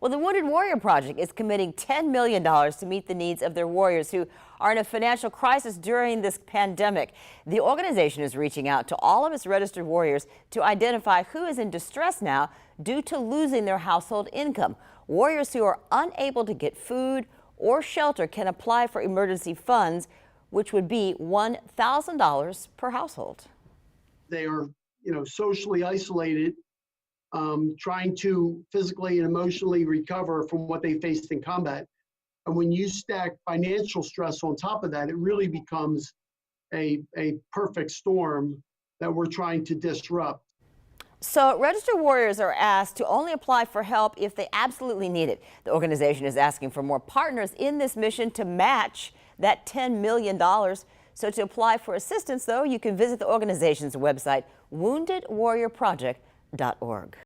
Well, the Wounded Warrior Project is committing $10 million to meet the needs of their warriors who are in a financial crisis during this pandemic. The organization is reaching out to all of its registered warriors to identify who is in distress now due to losing their household income. Warriors who are unable to get food or shelter can apply for emergency funds, which would be $1,000 per household. They are, socially isolated, trying to physically and emotionally recover from what they faced in combat. And when you stack financial stress on top of that, it really becomes a perfect storm that we're trying to disrupt. So registered warriors are asked to only apply for help if they absolutely need it. The organization is asking for more partners in this mission to match that $10 million. So to apply for assistance, though, you can visit the organization's website, woundedwarriorproject.org.